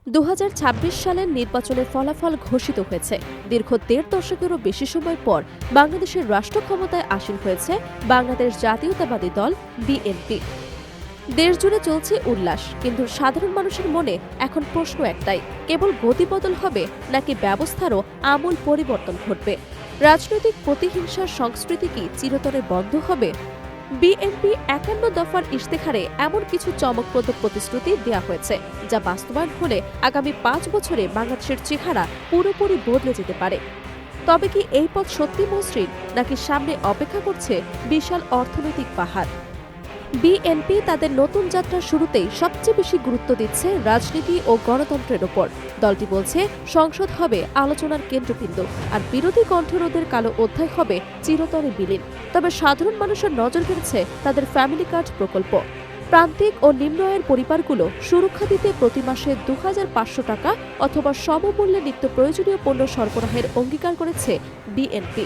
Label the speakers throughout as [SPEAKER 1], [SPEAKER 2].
[SPEAKER 1] 2026 সালের নির্বাচনের ফলাফল ঘোষিত হয়েছে। দীর্ঘ ১.৫ দশকেরও বেশি সময় পর বাংলাদেশের রাষ্ট্র ক্ষমতায় আসীন হয়েছে বাংলাদেশ জাতীয়তাবাদী দল বিএনপি। দেশজুড়ে চলছে উল্লাস, কিন্তু সাধারণ মানুষের মনে এখন প্রশ্ন একটাই, কেবল গতিবদল হবে নাকি ব্যবস্থারও আমূল পরিবর্তন ঘটবে? রাজনৈতিক প্রতিহিংসার সংস্কৃতি কি চিরতরে বন্ধ হবে? বিএনপি ৫১ দফার ইশতেহারে এমন কিছু চমকপ্রদ প্রতিশ্রুতি দেওয়া হয়েছে, যা বাস্তবায়ন হলে আগামী ৫ বছরে বাংলাদেশের চেহারা পুরোপুরি বদলে যেতে পারে। তবে কি এই পথ সত্যি মসৃণ, নাকি সামনে অপেক্ষা করছে বিশাল অর্থনৈতিক পাহাড়? বিএনপি তাদের নতুন যাত্রার শুরুতেই সবচেয়ে বেশি গুরুত্ব দিচ্ছে রাজনীতি ও গণতন্ত্রের ওপর। দলটি বলছে সংসদ হবে আলোচনার কেন্দ্রবিন্দু, আর বিরোধী কণ্ঠরোধের কালো অধ্যায় হবে চিরতরে বিলীন। তবে সাধারণ মানুষের নজর কেড়েছে তাদের ফ্যামিলি কার্ড প্রকল্প। প্রান্তিক ও নিম্ন আয়ের পরিবারগুলো সুরক্ষা দিতে প্রতি মাসে ২৫০০ টাকা অথবা সমমূল্যে নিত্য প্রয়োজনীয় পণ্য সরবরাহের অঙ্গীকার করেছে বিএনপি।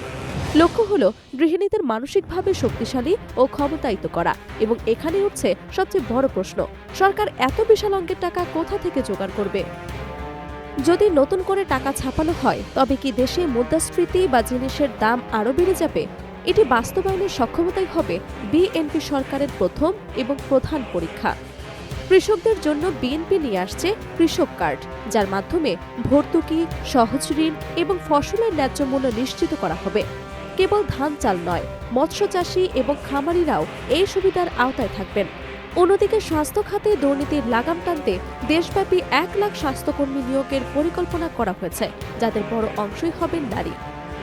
[SPEAKER 1] লক্ষ্য হল গৃহিণীদের মানসিকভাবে শক্তিশালী ও ক্ষমতায়িত করা। এবং এখানে উঠছে সবচেয়ে বড় প্রশ্ন, সরকার এত বিশাল অঙ্কের টাকা কোথা থেকে জোগাড় করবে? যদি নতুন করে টাকা ছাপানো হয়, তবে কি দেশে মুদ্রাস্ফীতি বা জিনিসের দাম আরও বেড়ে যাবে? এটি বাস্তবায়নের সক্ষমতাই হবে বিএনপি সরকারের প্রথম এবং প্রধান পরীক্ষা। কৃষকদের জন্য বিএনপি নিয়ে আসছে কৃষক কার্ড, যার মাধ্যমে ভর্তুকি, সহজ ঋণ এবং ফসলের ন্যায্য মূল্য নিশ্চিত করা হবে। কেবল ধান চাল নয়, মৎস্য চাষী এবং খামারিরাও এই সুবিধার আওতায় থাকবেন। অন্যদিকে স্বাস্থ্য খাতে দুর্নীতির লাগাম টানতে দেশব্যাপী ১ লাখ স্বাস্থ্যকর্মী নিয়োগের পরিকল্পনা করা হয়েছে, যাদের বড় অংশই হবেন নারী।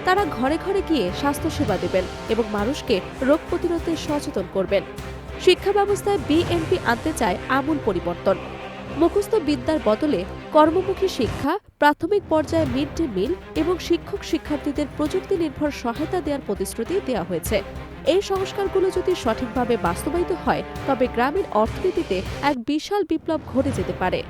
[SPEAKER 1] তারা ঘরে ঘরে গিয়ে স্বাস্থ্যসেবা দেবেন এবং মানুষকে রোগ প্রতিরোধে সচেতন করবেন। শিক্ষা ব্যবস্থায় বিএনপি আনতে চায় আমূল পরিবর্তন। মুখস্থ বিদ্যার বদলে কর্মমুখী শিক্ষা, প্রাথমিক পর্যায়ে মিড ডে মিল এবং শিক্ষক শিক্ষার্থীদের প্রযুক্তি নির্ভর সহায়তা দেওয়ার প্রতিশ্রুতি দেওয়া হয়েছে। এই সংস্কারগুলো যদি সঠিকভাবে বাস্তবায়িত হয়, তবে গ্রামীণ অর্থনীতিতে এক বিশাল বিপ্লব ঘটে যেতে পারে।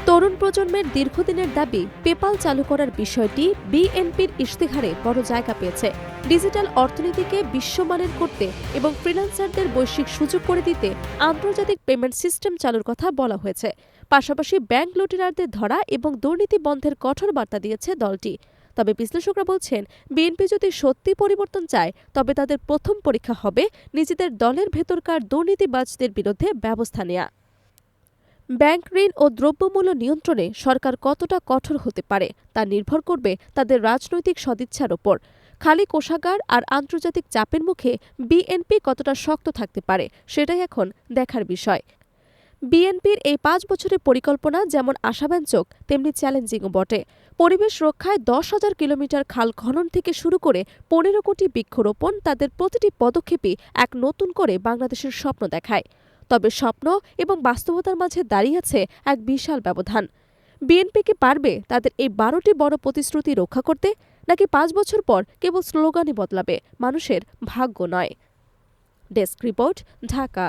[SPEAKER 1] তরুণ প্রজন্মের দীর্ঘদিনের দাবি পেপাল চালু করার বিষয়টি বিএনপির ইশতেহারে বড় জায়গা পেয়েছে। ডিজিটাল অর্থনীতিকে বিশ্বমানের করতে এবং ফ্রিল্যান্সারদের বৈশ্বিক সুযোগ করে দিতে আন্তর্জাতিক পেমেন্ট সিস্টেম চালুর কথা বলা হয়েছে। পাশাপাশি ব্যাংক লুটেরারদের ধরা এবং দুর্নীতি বন্ধের কঠোর বার্তা দিয়েছে দলটি। তবে বিশ্লেষকরা বলছেন, বিএনপি যদি সত্যি পরিবর্তন চায়, তবে তাদের প্রথম পরীক্ষা হবে নিজেদের দলের ভেতরকার দুর্নীতিবাজদের বিরুদ্ধে ব্যবস্থা নেওয়া। ব্যাংক ঋণ ও দ্রব্যমূল্য নিয়ন্ত্রণে সরকার কতটা কঠোর হতে পারে তা নির্ভর করবে তাদের রাজনৈতিক সদিচ্ছার ওপর। খালি কোষাগার আর আন্তর্জাতিক চাপের মুখে বিএনপি কতটা শক্ত থাকতে পারে, সেটাই এখন দেখার বিষয়। বিএনপির এই ৫ বছরের পরিকল্পনা যেমন আশাব্যঞ্জক, তেমনি চ্যালেঞ্জিংও বটে। পরিবেশ রক্ষায় ১০,০০০ কিলোমিটার খাল খনন থেকে শুরু করে ১৫ কোটি বৃক্ষরোপণ, তাদের প্রতিটি পদক্ষেপই এক নতুন করে বাংলাদেশের স্বপ্ন দেখায়। তবে স্বপ্ন এবং বাস্তবতার মাঝে দাঁড়িয়ে আছে এক বিশাল ব্যবধান। বিএনপি কি পারবে তাদের এই ১২টি বড় প্রতিশ্রুতি রক্ষা করতে, নাকি ৫ বছর পর কেবল স্লোগানই বদলাবে, মানুষের ভাগ্য নয়? Desk report, Dhaka.